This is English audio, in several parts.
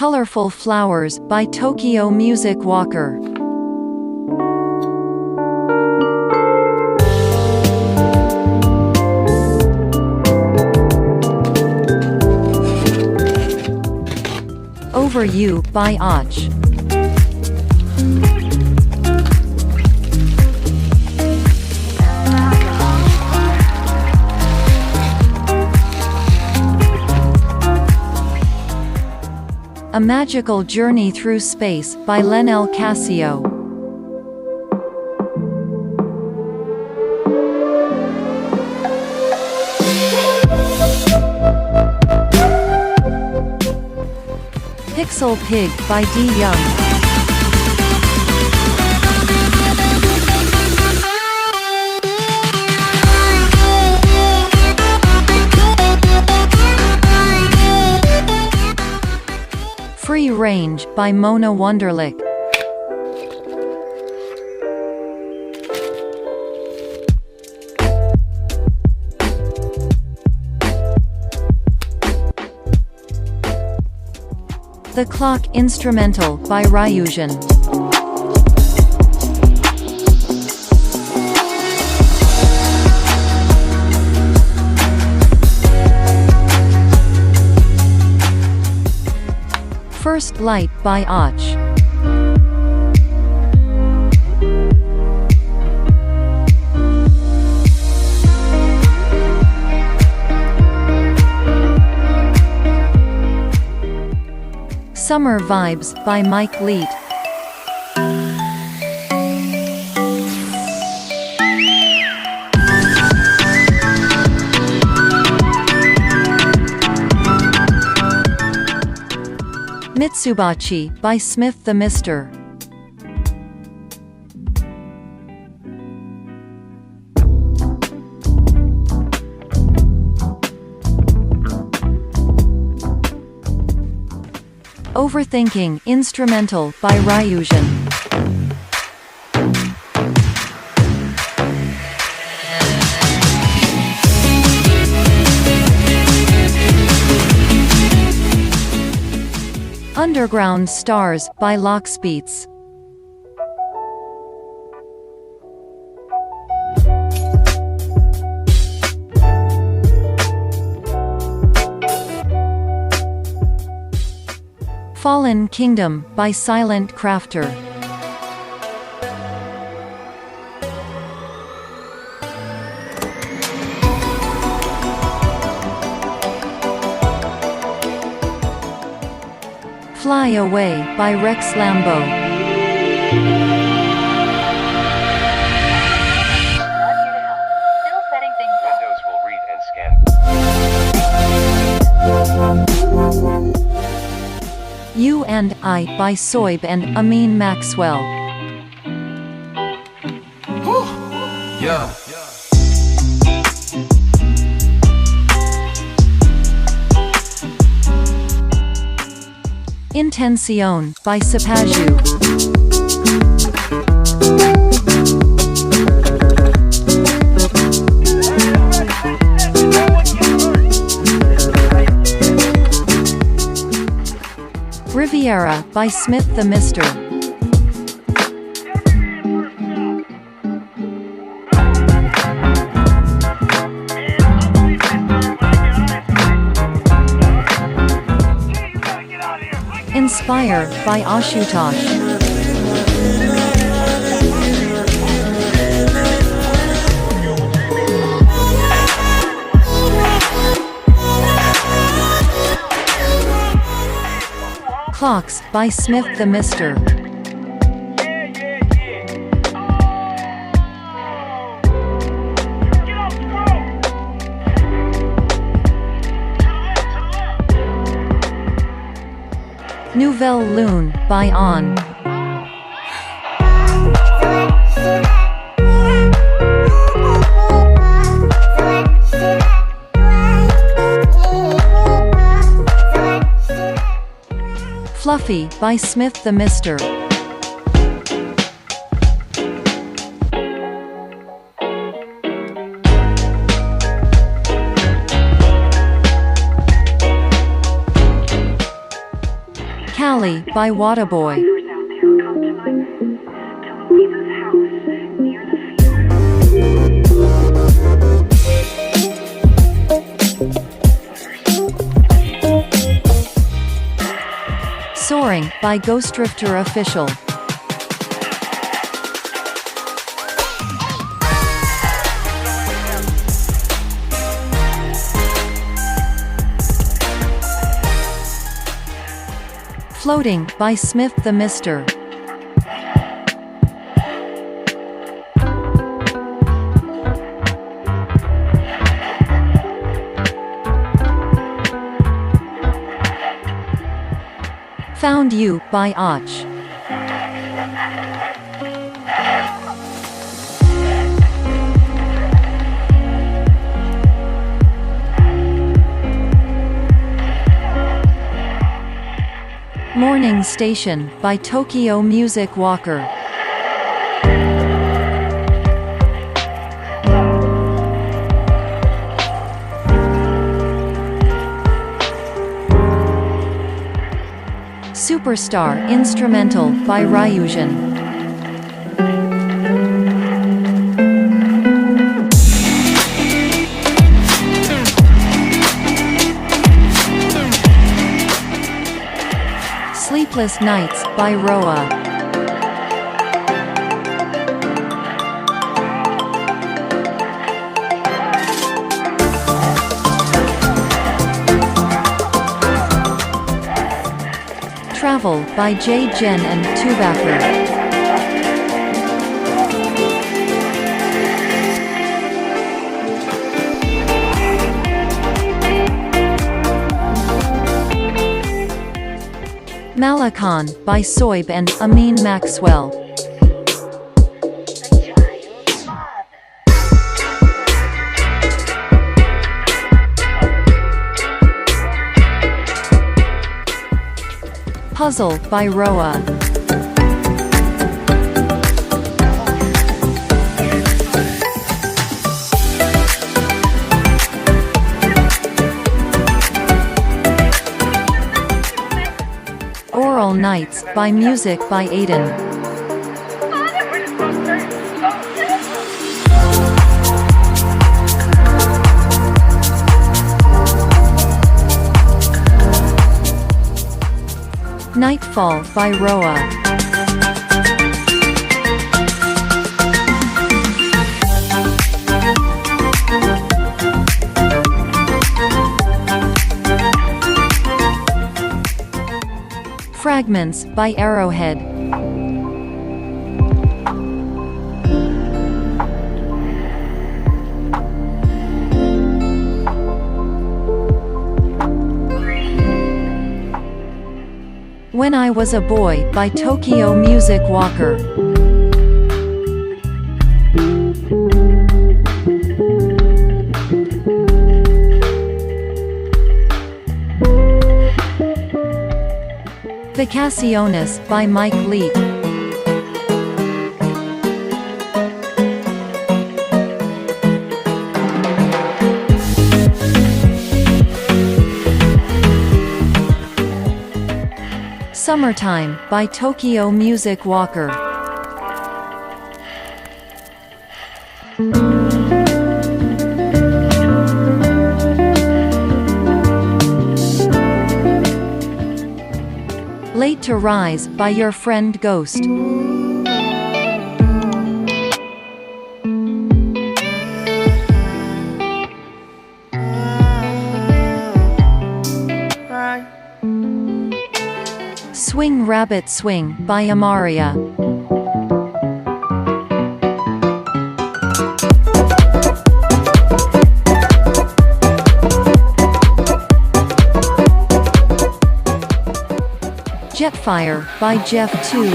Colorful Flowers by Tokyo Music Walker. Over You by Och. A Magical Journey Through Space by Lenel Casio. Pixel Pig by D. Young. Free Range by Mona Wunderlich. The Clock Instrumental by Ryujin. First Light by Och. Summer Vibes by Mike Leet. Mitsubachi by Smith the Mister. Overthinking Instrumental by Ryujin. Underground Stars by Lockspeets. Fallen Kingdom by Silent Crafter. Fly Away by Rex Lambo. Windows will read and scan. You and I by Soib and Amin Maxwell. Yeah. Intención by Sapaju. Riviera by Smith the Mister. Inspire by Ashutosh. Clocks by Smith the Mister. Nouvelle Lune by On. Fluffy by Smith the Mister. Alley by Wadaboy. Soaring by Ghostrifter Official. Floating by Smith the Mister. Found You by Och. Morning Station by Tokyo Music Walker. Superstar Instrumental by Ryujin. Sleepless Nights by Roa. Travel by J. Jen and Tubacker. Malakan by Soib and Amin Maxwell. Puzzle by Roa. Oral Nights by Music by Aiden. Nightfall by Roa. Fragments by Arrowhead. When I Was a Boy by Tokyo Music Walker. Vacaciones by Mike Lee. Summertime by Tokyo Music Walker. Late to Rise by Your Friend Ghost. Swing Rabbit Swing by Amaria. Jetfire by Jeff 2.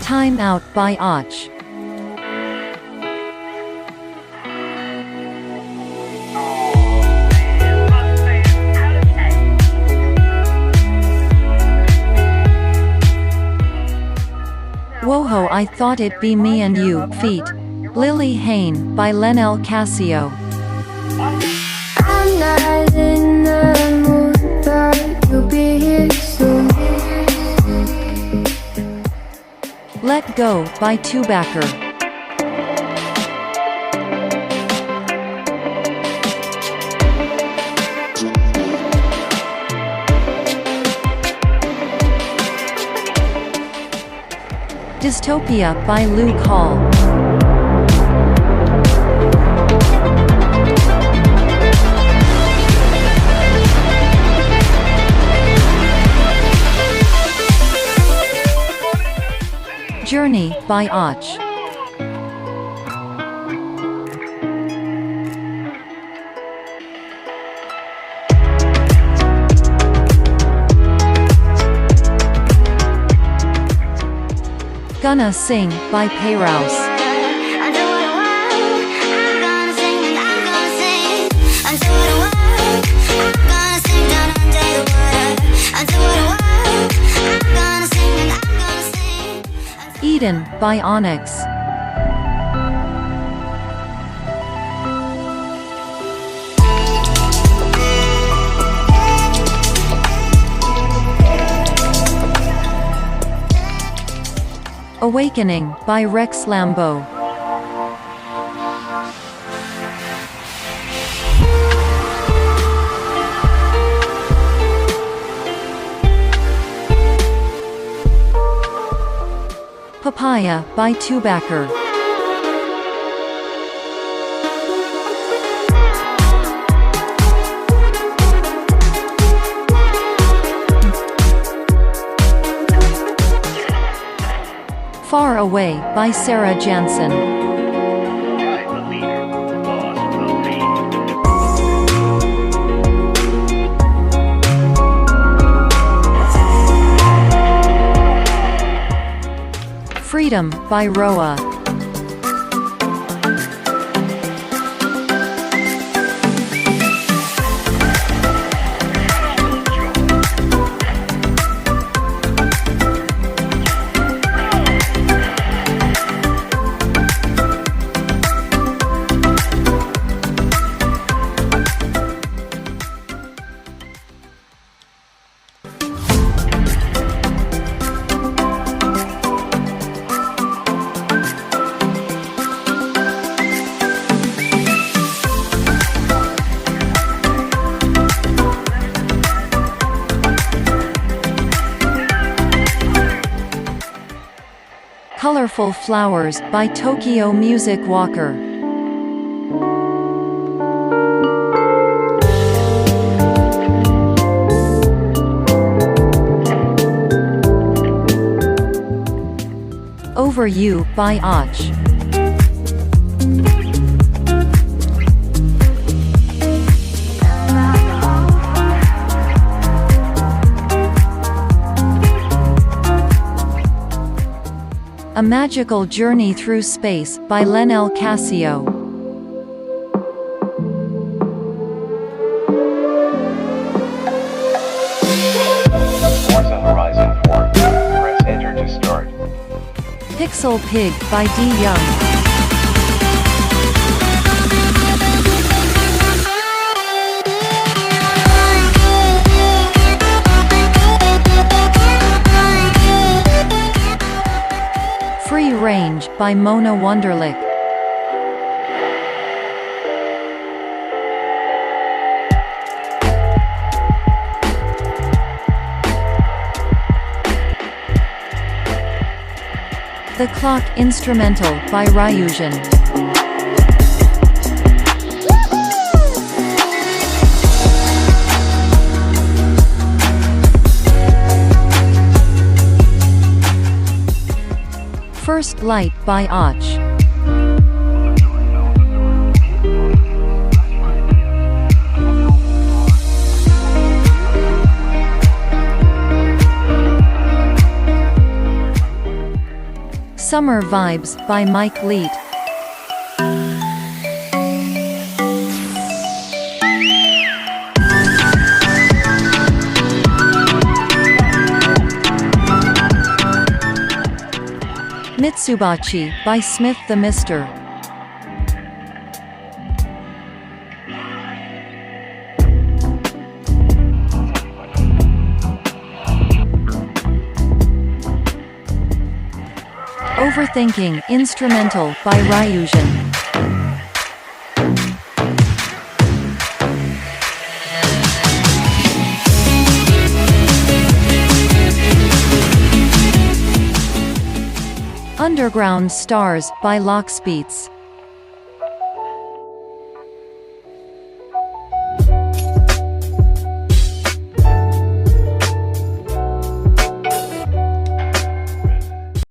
Time Out by Och. I thought it'd be me and you, feat. Lily Hain, by Lenel Casio. I'm not in the mood, but you'll be here soon. Let Go, by Tubacker. Dystopia, by Luke Hall. Journey, by Och. Gonna Sing, by Payrouse. Eden, by Onyx. Awakening, by Rex Lambeau. Papaya, by Tubacker. Far Away, by Sarah Jansen. Guide the leader. Boss will lead. Freedom, by Roa. Colorful Flowers, by Tokyo Music Walker. Over You, by Och. A Magical Journey Through Space, by Lenel Casio. Forza Horizon 4. Press enter to start. Pixel Pig, by D. Young. Free Range, by Mona Wunderlich. The Clock Instrumental, by Ryujin. First Light, by Och. Summer Vibes, by Mike Leet. Mitsubachi, by Smith the Mister. Overthinking, instrumental, by Ryujin. Underground Stars, by Lockspeets.